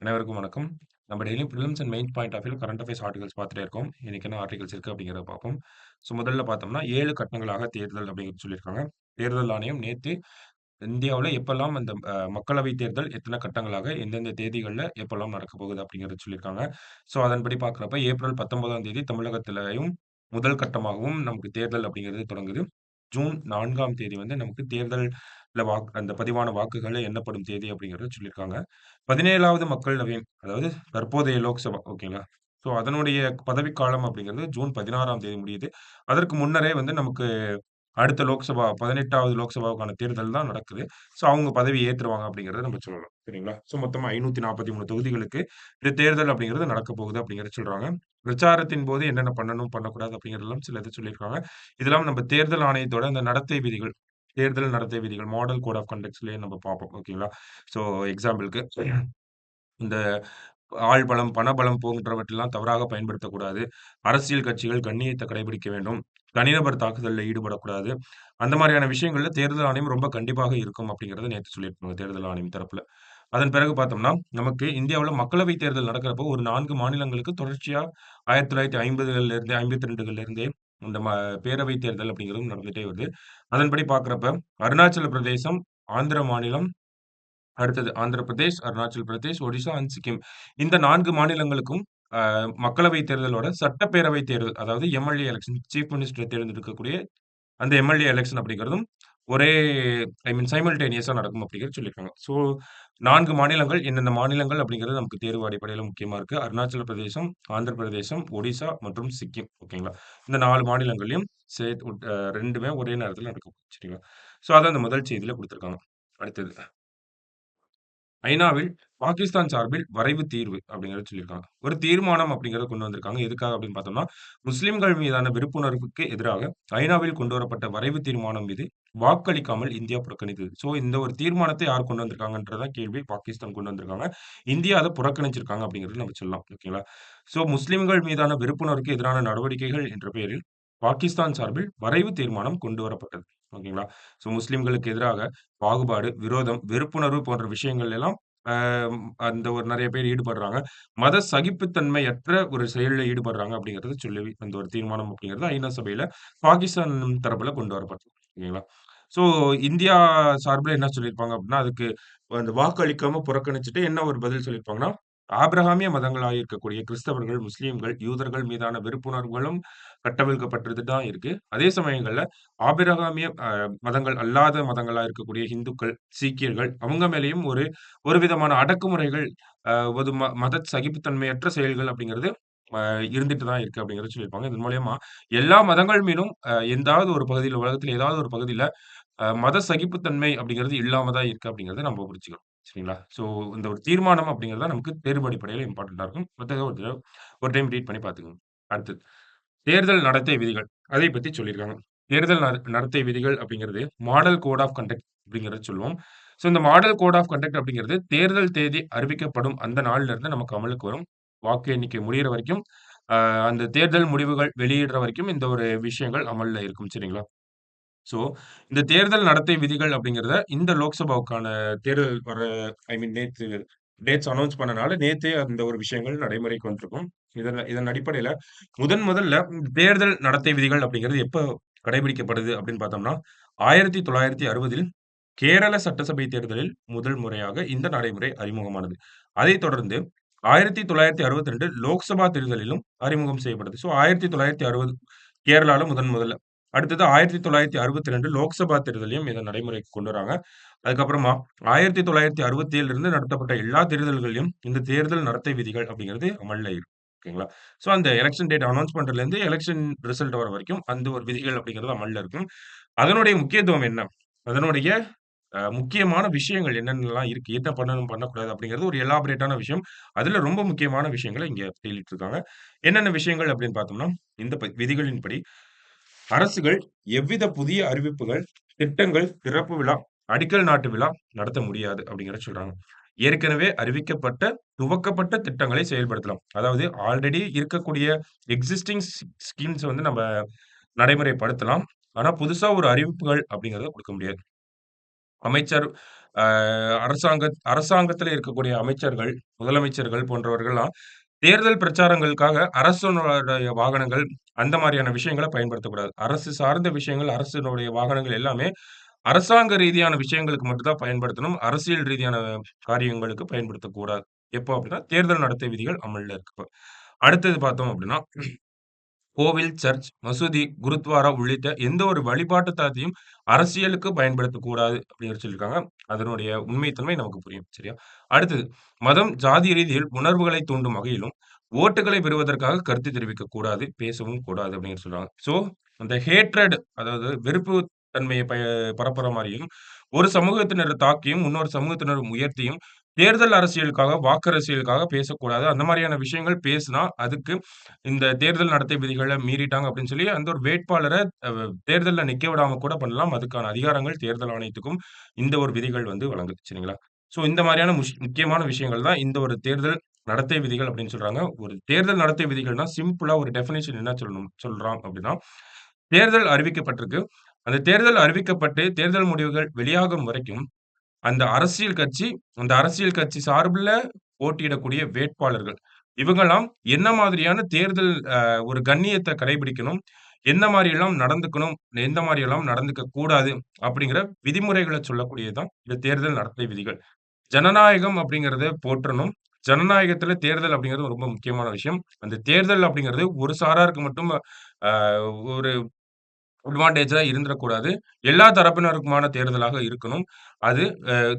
அனைவருக்கும் வணக்கம். நம்ம டெய்லியும் prelims and main point of வியூல கரண்ட் அஃபேர்ஸ் ஆர்டிகல்ஸ் பார்த்துட்டே இருக்கோம். இன்னைக்கு என்ன ஆர்டிகல்ஸ் இருக்கு அப்படிங்கிறத பார்ப்போம். முதல்ல பார்த்தோம்னா 7 கட்டங்களாக தேர்தல் அப்படிங்கிறது சொல்லியிருக்காங்க. தேர்தல் ஆணையம் நேத்து இந்தியாவுல எப்பல்லாம் அந்த மக்களவை தேர்தல் எத்தன கட்டங்களாக எந்தெந்த தேதிகள்ல எப்பல்லாம் நடக்கப் போகுது அப்படிங்கிறத சொல்லியிருக்காங்க. அதன்படி பார்க்கிறப்ப ஏப்ரல் 19ஆம் தேதி தமிழகத்திலயும் முதல் கட்டமாகவும் நமக்கு தேர்தல் அப்படிங்கிறது தொடங்குது. ஜூன் 4ஆம் தேதி வந்து நமக்கு தேர்தல்ல அந்த பதிவான வாக்குகள் எண்ணப்படும் தேதி அப்படிங்கிறத சொல்லியிருக்காங்க. 17வது மக்களவை அதாவது தற்போதைய லோக்சபா ஓகேங்களா? அதனுடைய பதவிக்காலம் அப்படிங்கிறது ஜூன் 16ஆம் தேதி முடியுது. அதற்கு முன்னரே வந்து நமக்கு அடுத்த லோக்சபா 18வது லோக்சபாவுக்கான தேர்தல் தான் நடக்குது. அவங்க பதவி ஏத்துருவாங்க அப்படிங்கிறத நம்ம சொல்லலாம். சரிங்களா? மொத்தமா 543 தொகுதிகளுக்கு இந்த தேர்தல் அப்படிங்கிறது நடக்கப் போகுது அப்படிங்கிறத சொல்றாங்க. பிரச்சாரத்தின் போது என்னென்ன பண்ணணும், பண்ணக்கூடாது அப்படிங்கிறதெல்லாம் சில இது சொல்லியிருக்காங்க. இதெல்லாம் நம்ம தேர்தல் ஆணையத்தோட அந்த நடத்தை விதிகள், தேர்தல் நடத்தை விதிகள், மாடல் கோட் ஆஃப் கண்டக்ட்ஸ்லயே நம்ம பார்ப்போம். ஓகேங்களா? ஸோ எக்ஸாம்பிள்க்கு இந்த ஆள்பலம், பணபலம் போன்றவற்றெல்லாம் தவறாக பயன்படுத்தக்கூடாது. அரசியல் கட்சிகள் கண்ணியத்த கடைபிடிக்க வேண்டும். தனிநபர் தாக்குதல்ல ஈடுபடக்கூடாது. அந்த மாரியான விஷயங்கள்ல தேர்தல் ஆணையம் ரொம்ப கண்டிப்பாக இருக்கும் அப்படிங்கிறத நேத்து சொல்லியிருக்காங்க தேர்தல் ஆணையம் தரப்புல. அதன் பிறகு பார்த்தோம்னா, நமக்கு இந்தியாவுல மக்களவைத் தேர்தல் நடக்கிறப்போ ஒரு 4 மாநிலங்களுக்கு தொடர்ச்சியா 1950கள்ல இருந்து 52கள்ல இருந்தே இந்த பேரவைத் தேர்தல் அப்படிங்கிறது நடந்துட்டே வருது. அதன்படி பார்க்கிறப்ப அருணாச்சல பிரதேசம், ஆந்திர மாநிலம் அடுத்தது ஆந்திர பிரதேஷ், அருணாச்சல் பிரதேஷ், ஒடிஷா அண்ட் சிக்கிம். இந்த 4 மாநிலங்களுக்கும் மக்களவை தேர்தலோட சட்டப்பேரவை தேர்தல், அதாவது எம்.எல்.ஏ எலக்ஷன் சீஃப் மினிஸ்டர தேர்ந்தெடுக்கக்கூடிய அந்த எம்.எல்.ஏ எலக்ஷன் அப்படிங்கிறதும் ஒரே சைமல்டேனியஸா நடக்கும் அப்படிங்கிறது சொல்லியிருக்காங்க. 4 மாநிலங்கள் எந்தெந்த மாநிலங்கள் அப்படிங்கிறது நமக்கு தேர்வு அடிப்படையில முக்கியமா இருக்கு. அருணாச்சல பிரதேசம், ஆந்திர பிரதேசம், ஒடிஷா மற்றும் சிக்கிம். ஓகேங்களா? இந்த 4 மாநிலங்களையும் சேர்த்து 2மே ஒரே நேரத்தில நடக்கும். சரிங்களா? அதான் அந்த முதல் செய்தியில குடுத்திருக்காங்க. அடுத்தது ஐநாவில் பாகிஸ்தான் சார்பில் வரைவு தீர்வு அப்படிங்கிறத சொல்லியிருக்காங்க. ஒரு தீர்மானம் அப்படிங்கிறத கொண்டு வந்திருக்காங்க. எதுக்காக அப்படின்னு பார்த்தோம்னா, முஸ்லிம்கள் மீதான வெறுப்புணர்வுக்கு எதிராக ஐநாவில் கொண்டு வரப்பட்ட வரைவு தீர்மானம் மீது வாக்களிக்காமல் இந்தியா புறக்கணித்தது. இந்த ஒரு தீர்மானத்தை யார் கொண்டு வந்திருக்காங்கன்றதான் கேள்வி. பாகிஸ்தான் கொண்டு வந்திருக்காங்க. இந்தியா அத புறக்கணிச்சிருக்காங்க அப்படிங்கிறது நம்ம சொல்லலாம். ஓகேங்களா? முஸ்லிம்கள் மீதான வெறுப்புணர்வுக்கு எதிரான நடவடிக்கைகள் என்ற பெயரில் பாகிஸ்தான் சார்பில் வரைவு தீர்மானம் கொண்டு வரப்பட்டது. ஓகேங்களா? முஸ்லிம்களுக்கு எதிராக பாகுபாடு, விரோதம், வெறுப்புணர்வு போன்ற விஷயங்கள் எல்லாம் அ அந்த ஒரு நெறைய பேர் ஈடுபடுறாங்க. மத சகிப்புத்தன்மையற்ற ஒரு செயல்ல ஈடுபடுறாங்க அப்படிங்கிறத சொல்லி அந்த ஒரு தீர்மானம் அப்படிங்கிறது ஐநா சபையில பாகிஸ்தான் தரப்புல கொண்டு வரப்பட்டது. ஓகேங்களா? ஸோ இந்தியா சார்புல என்ன சொல்லியிருப்பாங்க அப்படின்னா, அதுக்கு அந்த வாக்கு அளிக்காம புறக்கணிச்சுட்டு என்ன ஒரு பதில் சொல்லியிருப்பாங்கன்னா, ஆபிரகாமிய மதங்களாக இருக்கக்கூடிய கிறிஸ்தவர்கள், முஸ்லிம்கள், யூதர்கள் மீதான வெறுப்புணர்வுகளும் கட்டவிழ்க்கப்பட்டது தான் இருக்கு. அதே சமயங்கள்ல ஆபிரகாமிய மதங்கள் அல்லாத மதங்களா இருக்கக்கூடிய இந்துக்கள், சீக்கியர்கள் அவங்க மேலயும் ஒரு ஒரு விதமான அடக்குமுறைகள், ஒரு மத சகிப்புத்தன்மையற்ற செயல்கள் அப்படிங்கிறது அ இருந்துட்டு தான் இருக்கு அப்படிங்கிறத சொல்லியிருப்பாங்க. இதன் மூலியமா எல்லா மதங்கள் மீதும் எந்தாவது ஒரு பகுதியில உலகத்துல ஏதாவது ஒரு பகுதியில மத சகிப்புத்தன்மை அப்படிங்கிறது இல்லாம தான் இருக்கு அப்படிங்கிறத நம்ம புரிஞ்சுக்கணும். சரிங்களா? இந்த ஒரு தீர்மானம் அப்படிங்கிறது தான் நமக்கு தேர்வு அடிப்படையில இம்பார்ட்டன்ட்டா இருக்கும். மத்தத ஒரு டைம் ரீட் பண்ணி பார்த்துக்கோங்க. அடுத்தது தேர்தல் நடத்தை விதிகள். அதை பத்தி சொல்லியிருக்காங்க. தேர்தல் நடத்தை விதிகள் அப்படிங்கிறது மாடல் கோட் ஆஃப் கண்டக்ட் அப்படிங்கிறத சொல்லுவோம். இந்த மாடல் கோட் ஆஃப் கண்டக்ட் அப்படிங்கிறது தேர்தல் தேதி அறிவிக்கப்படும் அந்த நாள்ல இருந்து நமக்கு அமலுக்கு வரும். வாக்கு எண்ணிக்கை முடியிற வரைக்கும், அ அந்த தேர்தல் முடிவுகள் வெளியிடுற வரைக்கும் இந்த ஒரு விஷயங்கள் அமல்ல இருக்கும். சரிங்களா? ஸோ, இந்த தேர்தல் நடத்தை விதிகள் அப்படிங்கிறத இந்த லோக்சபாவுக்கான தேர்தல் வர நேத்து டேட்ஸ் அனவுன்ஸ் பண்ணனால நேத்தே அந்த ஒரு விஷயங்கள் நடைமுறைக்கு வந்திருக்கும். இதன் அடிப்படையில முதல்ல தேர்தல் நடத்தை விதிகள் அப்படிங்கிறது எப்ப கடைபிடிக்கப்படுது அப்படின்னு பார்த்தோம்னா, 1960ல் கேரள சட்டசபை தேர்தலில் முதல் முறையாக இந்த நடைமுறை அறிமுகமானது. அதைத் தொடர்ந்து 1962 லோக்சபா தேர்தலிலும் அறிமுகம் செய்யப்பட்டது. 1960 கேரளால முதல்ல. அடுத்தது 1962 லோக்சபா தேர்தலையும் இத நடைமுறைக்கு கொண்டு வராங்க. அதுக்கப்புறமா 1967 இருந்து நடத்தப்பட்ட எல்லா தேர்தல்கள்லயும் இந்த தேர்தல் நடத்தை விதிகள் அப்படிங்கிறது அமல்ல இருக்கு. ஓகேங்களா? அந்த எலக்ஷன் டேட் அனவுன்ஸ் பண்றதுலருந்து எலக்ஷன் ரிசல்ட் வர வரைக்கும் அந்த ஒரு விதிகள் அப்படிங்கிறது அமல்ல இருக்கும். அதனுடைய முக்கியத்துவம் என்ன? அதனுடைய முக்கியமான விஷயங்கள் என்னென்னலாம் இருக்கு? என்ன பண்ணணும், பண்ணக்கூடாது அப்படிங்கிறது ஒரு எலாபரேட்டான விஷயம். அதுல ரொம்ப முக்கியமான விஷயங்கள இங்க பட்டியலிட்டிருக்காங்க. என்னென்ன விஷயங்கள் அப்படின்னு பார்த்தோம்னா, இந்த விதிகளின்படி அரசுகள் எவ்வித புதிய அறிவிப்புகள், திட்டங்கள், திறப்பு விழா, அடிக்கல் நாட்டு விழா நடத்த முடியாது அப்படிங்கிறத சொல்றாங்க. ஏற்கனவே அறிவிக்கப்பட்ட, துவக்கப்பட்ட திட்டங்களை செயல்படுத்தலாம். அதாவது ஆல்ரெடி இருக்கக்கூடிய எக்ஸிஸ்டிங் ஸ்கீம்ஸ் வந்து நம்ம நடைமுறைப்படுத்தலாம். ஆனா புதுசா ஒரு அறிவிப்புகள் அப்படிங்கிறத குடுக்க முடியாது. அமைச்சர் அ அரசாங்கத்தில இருக்கக்கூடிய அமைச்சர்கள், முதலமைச்சர்கள் போன்றவர்கள்லாம் தேர்தல் பிரச்சாரங்களுக்காக அரசினுடைய வாகனங்கள், அந்த மாரியான விஷயங்கள பயன்படுத்தக்கூடாது. அரசு சார்ந்த விஷயங்கள், அரசினுடைய வாகனங்கள் எல்லாமே அரசாங்க ரீதியான விஷயங்களுக்கு மட்டும் தான் பயன்படுத்தணும். அரசியல் ரீதியான காரியங்களுக்கு பயன்படுத்தக்கூடாது. எப்போ அப்டின்னா, தேர்தல் நடத்தை விதிகள் அமல்ல இருக்கப்ப. அடுத்தது பார்த்தோம் அப்டின்னா, கோவில், சர்ச், மசூதி, குருத்வாரா உள்ளிட்ட எந்த ஒரு வழிபாட்டு தலத்தையும் அரசியலுக்கு பயன்படுத்தக்கூடாது அப்டின்னு சொல்லியிருக்காங்க. அதனுடைய உண்மைத்தன்மை நமக்கு புரியும். சரியா? அடுத்தது, மதம், ஜாதி ரீதியில் உணர்வுகளை தூண்டும் வகையிலும், ஓட்டுகளை பெறுவதற்காக கருத்து தெரிவிக்கக் கூடாது, பேசவும் கூடாது அப்டின்னு சொல்றாங்க. ஸோ, அந்த ஹேட்ரட் அதாவது வெறுப்பு தன்மைய பரப்புற மாரியும், ஒரு சமூகத்தினர தாக்கியும், இன்னொரு சமூகத்தினர் உயர்த்தியும், தேர்தல் அரசியலுக்காக, வாக்கு அரசியலுக்காக பேசக்கூடாது. அந்த மாரியான விஷயங்கள் பேசுனா, அதுக்கு இந்த தேர்தல் நடத்தை விதிகள மீறிட்டாங்க அப்படின்னு சொல்லி, அந்த ஒரு வேட்பாளர அ தேர்தல்ல நிக்க விடாம கூட பண்ணலாம். அதுக்கான அதிகாரங்கள் தேர்தல் ஆணையத்துக்கும் இந்த ஒரு விதிகள் வந்து வழங்குது. சரிங்களா? ஸோ இந்த மாரியான முக்கியமான விஷயங்கள் தான் இந்த ஒரு தேர்தல் நடத்தை விதிகள் அப்படின்னு சொல்றாங்க. ஒரு தேர்தல் நடத்தை விதிகள்னா சிம்பிளா ஒரு டெஃபினிஷன் என்ன சொல்றான் அப்படின்னா, தேர்தல் அறிவிக்கப்பட்டிருக்கு. அந்த தேர்தல் அறிவிக்கப்பட்டு, தேர்தல் முடிவுகள் வெளியாகும் வரைக்கும் அந்த அரசியல் கட்சி, அந்த அரசியல் கட்சி சார்புல போட்டியிடக்கூடிய வேட்பாளர்கள். இவங்கலாம் என்ன மாதிரியான தேர்தல் ஒரு கண்ணியத்த கடைபிடிக்கணும், எந்த மாரியெல்லாம் நடந்துக்கணும், எந்த மாரியெல்லாம் நடந்துக்க கூடாது அப்படிங்கிற விதிமுறைகள சொல்லக்கூடியது தான் இந்த தேர்தல் நடத்தை விதிகள். ஜனநாயகம் அப்படிங்கிறத போற்றணும். ஜனநாயகத்தில தேர்தல் அப்படிங்கிறது ரொம்ப முக்கியமான விஷயம். அந்த தேர்தல் அப்படிங்கிறது ஒரு சாராருக்கு மட்டும் அ ஒரு அட்வான்டேஜா இருந்துறக்கூடாது. எல்லா தரப்பினருக்குமான தேர்தலாக இருக்கணும். அது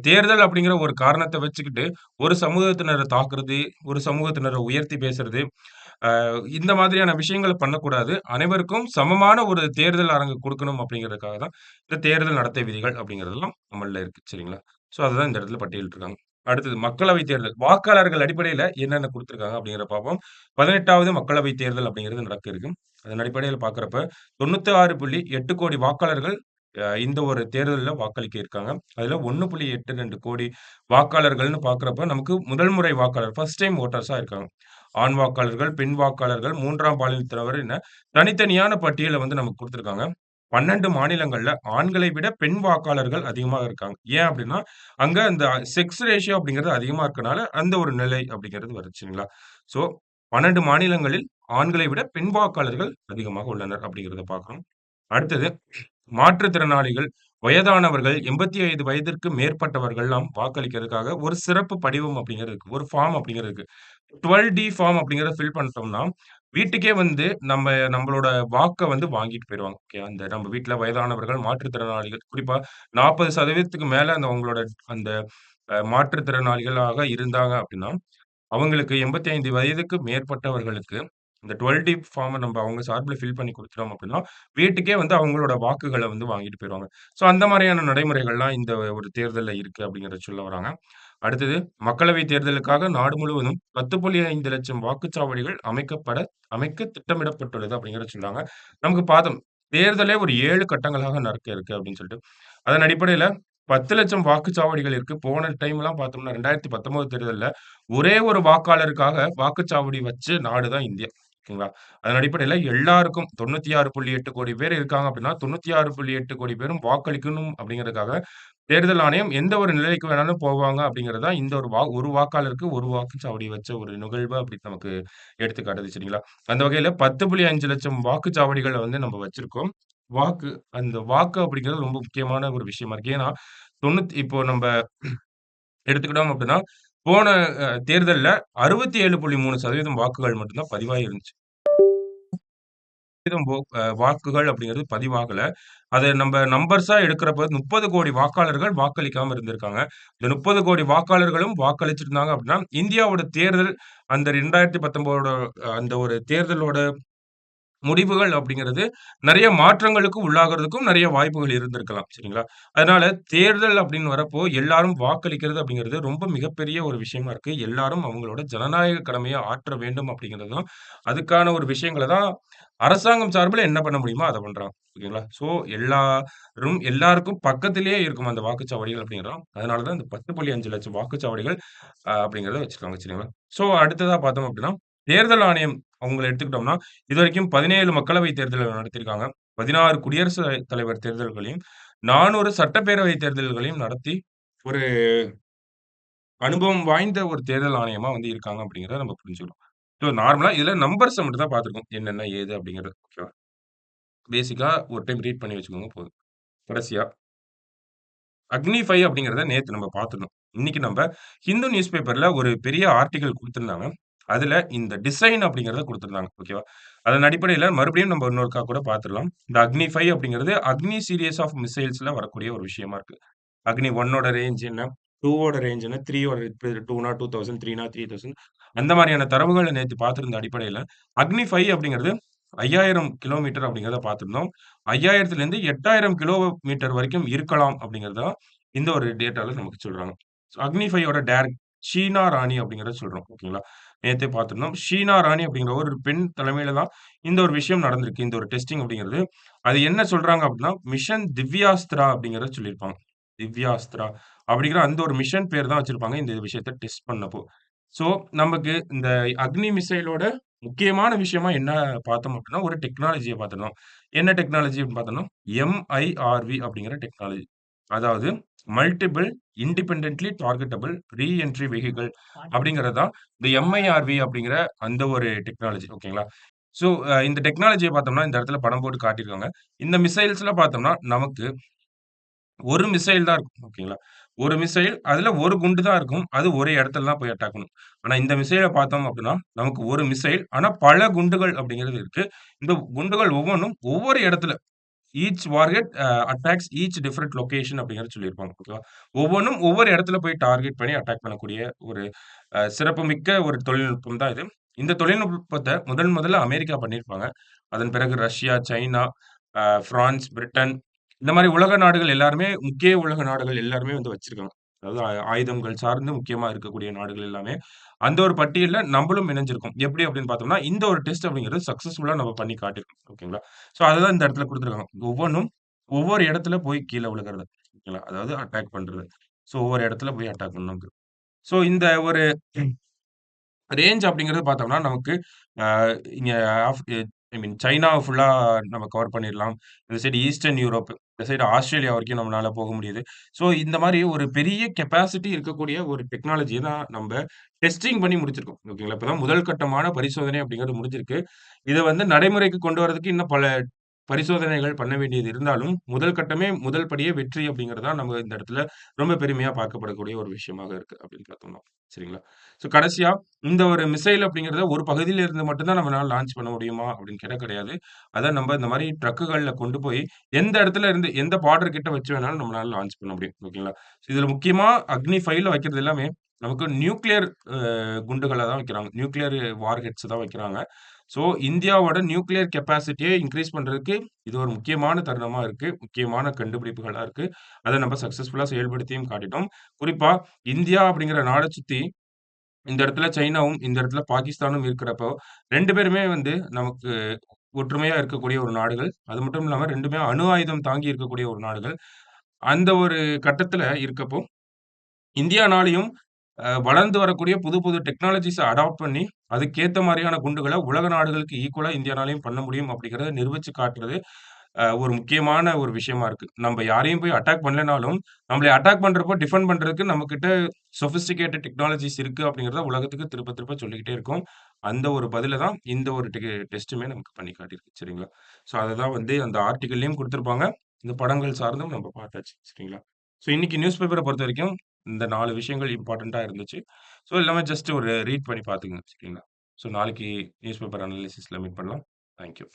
தேர்தல் அப்படிங்கிற ஒரு காரணத்த வச்சுக்கிட்டு, ஒரு சமூகத்தினர தாக்குறது, ஒரு சமூகத்தினர உயர்த்தி பேசுறது, இந்த மாதிரியான விஷயங்கள பண்ணக்கூடாது. அனைவருக்கும் சமமான ஒரு தேர்தல் அரங்கு குடுக்கணும் அப்படிங்கிறதுக்காக தான், இந்த தேர்தல் நடத்தை விதிகள் அப்படிங்கிறதெல்லாம் அமல்ல இருக்கு. சரிங்களா? ஸோ, அதுதான் இந்த இடத்துல பட்டியலிட்டுருக்காங்க. அடுத்தது மக்களவை தேர்தல். வாக்காளர்கள் அடிப்படையில என்னென்ன குடுத்துருக்காங்க அப்படிங்கிறத பார்ப்போம். 18வது மக்களவை தேர்தல் அப்படிங்கிறது நடக்க இருக்கு. அதன் அடிப்படையில பார்க்கிறப்ப 96.8 கோடி வாக்காளர்கள் இந்த ஒரு தேர்தல்ல வாக்களிக்க இருக்காங்க. அதுல 1.82 கோடி வாக்காளர்கள்னு பார்க்கிறப்ப, நமக்கு முதல் முறை வாக்காளர், ஃபர்ஸ்ட் டைம் வோட்டர்ஸா இருக்காங்க. ஆண் வாக்காளர்கள், பெண் வாக்காளர்கள், 3ஆம் பாலினத்தினர் என தனித்தனியான பட்டியல வந்து நமக்கு குடுத்திருக்காங்க. 12 மாநிலங்கள்ல ஆண்களை விட பெண் வாக்காளர்கள் அதிகமாக இருக்காங்க. ஏன் அப்டின்னா, அங்க அந்த செக்ஸ் ரேஷியோ அப்படிங்கிறது அதிகமா இருக்கனால, அந்த ஒரு நிலை அப்படிங்கிறது வருச்சுங்களா. ஸோ 12 மாநிலங்களில் ஆண்களை விட பெண் வாக்காளர்கள் அதிகமாக உள்ளனர் அப்படிங்கிறத பார்க்கிறோம். அடுத்தது மாற்றுத்திறனாளிகள், வயதானவர்கள், 85 வயதிற்கு மேற்பட்டவர்கள்லாம் வாக்களிக்கிறதுக்காக ஒரு சிறப்பு படிவம் அப்படிங்கிறது இருக்கு. ஒரு ஃபார்ம் அப்படிங்கிறது இருக்கு. 12டி ஃபார்ம் அப்படிங்கிறத ஃபில் பண்ணிட்டோம்னா, வீட்டுக்கே வந்து நம்மளோட வாக்க வந்து வாங்கிட்டு போயிருவாங்க. ஓகே. அந்த நம்ம வீட்ல வயதானவர்கள், மாற்றுத்திறனாளிகள் குறிப்பா 40% மேல அந்த உங்களோட அந்த மாற்றுத்திறனாளிகளாக இருந்தாங்க அப்படின்னா, அவங்களுக்கு 85 வயதுக்கு மேற்பட்டவர்களுக்கு, இந்த 12டி ஃபார்ம நம்ம அவங்க சார்புல ஃபில் பண்ணி குடுத்துட்டோம் அப்படின்னா, வீட்டுக்கே வந்து அவங்களோட வாக்குகள வந்து வாங்கிட்டு போயிருவாங்க. ஸோ அந்த மாரியான நடைமுறைகள்லாம் இந்த ஒரு தேர்தல்ல இருக்கு அப்படிங்கிறத சொல்ல வராங்க. அடுத்தது மக்களவை தேர்தலுக்காக நாடு முழுவதும் 10.5 லட்சம் வாக்குச்சாவடிகள் அமைக்க திட்டமிடப்பட்டுள்ளது அப்படிங்கிறத சொல்றாங்க. நமக்கு பார்த்தோம். தேர்தலே ஒரு 7 கட்டங்களாக நடக்க இருக்கு அப்படின்னு சொல்லிட்டு. அதன் அடிப்படையில 10,00,000 வாக்குச்சாவடிகள் இருக்கு. போன டைம்லாம் பார்த்தோம்னா 2019 தேர்தல்ல ஒரே ஒரு வாக்காளருக்காக வாக்குச்சாவடி வச்ச நாடு தான் இந்தியா. ஓகேங்களா? அதன் அடிப்படையில எல்லாருக்கும் 96.8 கோடி பேர் இருக்காங்க அப்படின்னா, 96.8 கோடி பேரும் வாக்களிக்கணும் அப்படிங்கிறதுக்காக, தேர்தல் ஆணையம் எந்த ஒரு நிலைக்கு வேணாலும் போவாங்க அப்படிங்கிறது தான் இந்த ஒரு வாக்காளருக்கு ஒரு வாக்குச்சாவடி வச்ச ஒரு நிகழ்வு அப்படி நமக்கு எடுத்துக்காட்டுது சரிங்களா? அந்த வகையில 10.5 லட்சம் வாக்குச்சாவடிகள வந்து நம்ம வச்சிருக்கோம். வாக்கு அந்த வாக்கு அப்படிங்கிறது ரொம்ப முக்கியமான ஒரு விஷயமா இருக்கு. ஏன்னா, இப்போ நம்ப எடுத்துக்கிட்டோம் அப்படின்னா, போன தேர்தல்ல 67.3% வாக்குகள் மட்டும் தான் பதிவாகி இருந்துச்சு. வாக்குகள் அப்படிங்கிறது பதிவாகல. அத நம்ப நம்பர்ஸா எடுக்கிறப்ப 30,00,00,000 வாக்காளர்கள் வாக்களிக்காம இருந்திருக்காங்க. இந்த 30,00,00,000 வாக்காளர்களும் வாக்களிச்சிருந்தாங்க அப்படின்னா, இந்தியாவோட தேர்தல் அந்த 2019 அந்த ஒரு தேர்தலோட முடிவுகள் அப்படிங்கிறது நெறைய மாற்றங்களுக்கு உள்ளாகுறதுக்கும் நெறைய வாய்ப்புகள் இருந்திருக்கலாம். சரிங்களா? அதனால தேர்தல் அப்படின்னு வரப்போ எல்லாரும் வாக்களிக்கிறது அப்படிங்கிறது ரொம்ப மிகப்பெரிய ஒரு விஷயமா இருக்கு. எல்லாரும் அவங்களோட ஜனநாயக கடமைய ஆற்ற வேண்டும் அப்படிங்கிறது தான், அதுக்கான ஒரு விஷயங்கள தான் அரசாங்கம் சார்புல என்ன பண்ண முடியுமோ அத பண்றாங்க. ஓகேங்களா? ஸோ எல்லாருக்கும் பக்கத்திலேயே இருக்கும் அந்த வாக்குச்சாவடிகள் அப்படிங்கிறோம். அதனால தான் இந்த 10.5 லட்சம் வாக்குச்சாவடிகள் அப்படிங்கிறத வச்சிருக்காங்க. சரிங்களா? ஸோ அடுத்ததா பார்த்தோம் அப்படின்னா, தேர்தல் ஆணையம் அவங்கள எடுத்துக்கிட்டோம்னா, இதுவரைக்கும் 17 மக்களவை தேர்தல்கள் நடத்தியிருக்காங்க. 16 குடியரசு தலைவர் தேர்தல்களையும், 400 சட்டப்பேரவை தேர்தல்களையும் நடத்தி ஒரு அனுபவம் வாய்ந்த ஒரு தேர்தல் ஆணையமா வந்து இருக்காங்க அப்படிங்கிறத நம்ம புரிஞ்சுக்கணும். ஸோ நார்மலா இதுல நம்பர்ஸ மட்டும் தான் பார்த்துருக்கோம். என்னென்ன, ஏது அப்படிங்கிறது. ஓகேவா? பேசிக்கா ஒரு டைம் ரீட் பண்ணி வச்சுக்கோங்க போதும். கடைசியா அக்னி 5 அப்படிங்கிறத நேத்து நம்ம பார்த்துருந்தோம். இன்னைக்கு நம்ப ஹிந்து நியூஸ் பேப்பர்ல ஒரு பெரிய ஆர்டிக்கிள் குடுத்திருந்தாங்க. அதுல இந்த டிசைன் அப்படிங்கிறத குடுத்திருந்தாங்க. ஓகேவா? அதன் அடிப்படையில மறுபடியும் நம்ம இன்னொருக்கா கூட பார்த்துடலாம். இந்த அக்னி 5 அப்படிங்கிறது அக்னி சீரிஸ் ஆஃப் மிசைல்ஸ்ல வரக்கூடிய ஒரு விஷயமா இருக்கு. அக்னி 1 ரேஞ்ச் என்ன? 2 ரேஞ்ச் என்ன? 3 இப்ப 2னா 2000, 3னா 3000 அந்த மாரியான தரவுகள நேத்து பார்த்திருந்த அடிப்படையில, அக்னி 5 அப்படிங்கிறது 5000 கிலோமீட்டர் அப்படிங்கிறத பார்த்திருந்தோம். 5000லேருந்து 8000 கிலோமீட்டர் வரைக்கும் இருக்கலாம் அப்படிங்கிறது தான் இந்த ஒரு டேட்டால நமக்கு சொல்றாங்க. அக்னி 5யோட ஷீனா ராணி அப்படிங்கிறத சொல்றோம். ஓகேங்களா? நேத்தே பார்த்திருந்தோம். ஷீனா ராணி அப்படிங்கிற ஒரு பெண் தலைமையில தான் இந்த ஒரு விஷயம் நடந்திருக்கு. இந்த ஒரு டெஸ்டிங் அப்படிங்கிறது. அது என்ன சொல்றாங்க அப்படின்னா, மிஷன் திவ்யாஸ்திரா அப்படிங்கிறத சொல்லியிருப்பாங்க. திவ்யாஸ்திரா அப்படிங்கிற அந்த ஒரு மிஷன் பேர் தான் வச்சிருப்பாங்க. இந்த விஷயத்த டெஸ்ட் பண்ணப்போ. ஸோ, நமக்கு இந்த அக்னி மிசைலோட முக்கியமான விஷயமா என்ன பார்த்தோம் அப்படின்னா, ஒரு டெக்னாலஜிய பார்த்துருந்தோம். என்ன டெக்னாலஜி அப்படின்னு பார்த்தோம்னா, MIRV அப்படிங்கிற டெக்னாலஜி. அதாவது மல்டிபிள் இண்டிபெண்டன்ட்லி டார்கெட்டபிள் ரீ என்ட்ரி வெஹிக்கிள் அப்படிங்கிறது தான் இந்த MIRV அப்படிங்கிற அந்த ஒரு டெக்னாலஜி. ஓகேங்களா? ஸோ, இந்த டெக்னாலஜிய பார்த்தோம்னா, இந்த இடத்துல படம் போட்டு காட்டியிருக்காங்க. இந்த மிசைல்ஸ்ல பார்த்தோம்னா, நமக்கு ஒரு மிசைல் தான் இருக்கும். ஓகேங்களா? ஒரு மிசைல் அதுல ஒரு குண்டு தான் இருக்கும். அது ஒரு இடத்துல தான் போய் அட்டாக் பண்ணும். ஆனா இந்த மிசைல பார்த்தோம் அப்டின்னா, நமக்கு ஒரு மிசைல் ஆனா பல குண்டுகள் அப்படிங்கிறது இருக்கு. இந்த குண்டுகள் ஒவ்வொன்னும் ஒவ்வொரு இடத்துல each warhead attacks each different location அப்படிங்கிறத சொல்லியிருப்பாங்க. ஓகேவா? ஒவ்வொன்னும் ஒவ்வொரு இடத்துல போய் டார்கெட் பண்ணி அட்டாக் பண்ணக்கூடிய ஒரு சிறப்புமிக்க ஒரு தொழில்நுட்பம் தான் இது. இந்த தொழில்நுட்பத்த முதல்ல அமெரிக்கா பண்ணியிருப்பாங்க. அதன் பிறகு ரஷ்யா, சைனா, பிரான்ஸ், பிரிட்டன் இந்த மாரி உலக நாடுகள் எல்லாருமே முக்கிய உலக நாடுகள் எல்லாருமே வந்து வச்சிருக்காங்க. அதாவது ஆயுதங்கள் சார்ந்து முக்கியமா இருக்கக்கூடிய நாடுகள் எல்லாமே. அந்த ஒரு பட்டியல்ல நம்பளும் இணைஞ்சிருக்கோம். எப்படி அப்படின்னு பார்த்தோம்னா, இந்த ஒரு டெஸ்ட் அப்படிங்கிறது சக்சஸ்ஃபுல்லா நம்ம பண்ணி காட்டியிருக்கோம். ஓகேங்களா? ஸோ அததான் இந்த இடத்துல குடுத்துருக்காங்க. ஒவ்வொன்னும் ஒவ்வொரு இடத்துல போய் கீழ விழுகிறது. ஓகேங்களா? அதாவது அட்டாக் பண்றது. ஸோ ஒவ்வொரு இடத்துல போய் அட்டாக் பண்ணணும். ஸோ இந்த ஒரு ரேஞ்ச் அப்படிங்கிறது பார்த்தோம்னா, நமக்கு அ இங்க of a I mean China ஃபுல்லா நம்ம கவர் பண்ணிர்லாம். இந்த சைடு ஈஸ்டர்ன் யூரோப், இந்த சைடு ஆஸ்திரேலியா வரைக்கும் நம்மனால போக முடியுது. ஸோ இந்த மாரி ஒரு பெரிய கெப்பாசிட்டி இருக்கக்கூடிய ஒரு டெக்னாலஜிய தான் நம்ப டெஸ்டிங் பண்ணி முடிச்சிருக்கோம். ஓகேங்களா? இப்ப தான் முதல் கட்டமான பரிசோதனை அப்படிங்கிறது முடிஞ்சிருக்கு. இத வந்து நடைமுறைக்கு கொண்டு வரதுக்கு இன்னும் பல பரிசோதனைகள் பண்ண வேண்டியது இருந்தாலும், முதல் கட்டமே முதல் படியே வெற்றி அப்படிங்கிறது தான் நம்ம இந்த இடத்துல ரொம்ப பெருமையா பார்க்கப்படக்கூடிய ஒரு விஷயமாக இருக்கு அப்படின்னு பார்த்தோம்னா. சரிங்களா? ஸோ கடைசியா இந்த ஒரு மிசைல் அப்படிங்கிறத ஒரு பகுதியில இருந்து மட்டும் தான் நம்மனால லான்ச் பண்ண முடியுமா? அப்படின்னு கேட்டா கிடையாது. அத நம்ப இந்த மாரி ட்ரக்குகள்ல கொண்டு போய் எந்த இடத்துல இருந்து எந்த பார்டர் கிட்ட வச்சு வேணாலும் நம்மளால லான்ச் பண்ண முடியும். ஓகேங்களா? இதுல முக்கியமா அக்னி 5ல வைக்கிறது எல்லாமே நமக்கு நியூக்ளியர் குண்டுகள தான் வைக்கிறாங்க. நியூக்ளியர் வார்ஹெட்ஸ் தான் வைக்கிறாங்க. ஸோ இந்தியாவோட நியூக்ளியர் கெப்பாசிட்டிய இன்கிரீஸ் பண்றதுக்கு இது ஒரு முக்கியமான தருணமா இருக்கு. முக்கியமான கண்டுபிடிப்புகளா இருக்கு. அத நம்ம சக்சஸ்ஃபுல்லா செயல்படுத்தியும் காட்டிட்டோம். குறிப்பா இந்தியா அப்படிங்கிற நாட சுத்தி இந்த இடத்துல சைனாவும், இந்த இடத்துல பாகிஸ்தானும் இருக்கிறப்போ, 2 பேருமே வந்து நமக்கு ஒற்றுமையா இருக்கக்கூடிய ஒரு நாடுகள். அது மட்டும் இல்லாம 2மே அணு ஆயுதம் தாங்கி இருக்கக்கூடிய ஒரு நாடுகள். அந்த ஒரு கட்டத்துல இருக்கப்போ, இந்தியானாலயும் வளர்ந்து வரக்கூடிய புது புது டெக்னாலஜிஸ அடாப்ட் பண்ணி, அதுக்கேத்த மாரியான குண்டுகள உலக நாடுகளுக்கு ஈக்குவலா இந்தியானாலயும் பண்ண முடியும் அப்படிங்கிறத நிரூபிச்சு காட்டுறது, ஒரு முக்கியமான ஒரு விஷயமா இருக்கு. நம்ப யாரையும் போய் அட்டாக் பண்ணலனாலும், நம்மள அட்டாக் பண்றப்போ டிஃபெண்ட் பண்றதுக்கு நம்மகிட்ட சொஃபிஸ்டிகேட்டட் டெக்னாலஜிஸ் இருக்கு அப்படிங்கிறத உலகத்துக்கு திருப்ப திருப்ப சொல்லிக்கிட்டே இருக்கோம். அந்த ஒரு பதில தான் இந்த ஒரு டெஸ்ட்டுமே நமக்கு பண்ணி காட்டியிருக்கு. சரிங்களா? ஸோ அததான் வந்து அந்த ஆர்டிக்கில்லயும் குடுத்திருப்பாங்க. இந்த படங்கள் சார்ந்தும் நம்ம பார்த்தாச்சு. சரிங்களா? ஸோ இன்னைக்கு நியூஸ் பேப்பர பொறுத்தவரைக்கும் இந்த 4 விஷயங்கள் இம்பார்ட்டன்ட்டா இருந்துச்சு. ஸோ எல்லாமே ஜஸ்ட் ஒரு ரீட் பண்ணி பார்த்துக்கங்க. சரிங்களா? ஸோ நாளைக்கு நியூஸ் பேப்பர் அனாலிசிஸ்ல மீட் பண்ணலாம். Thank you.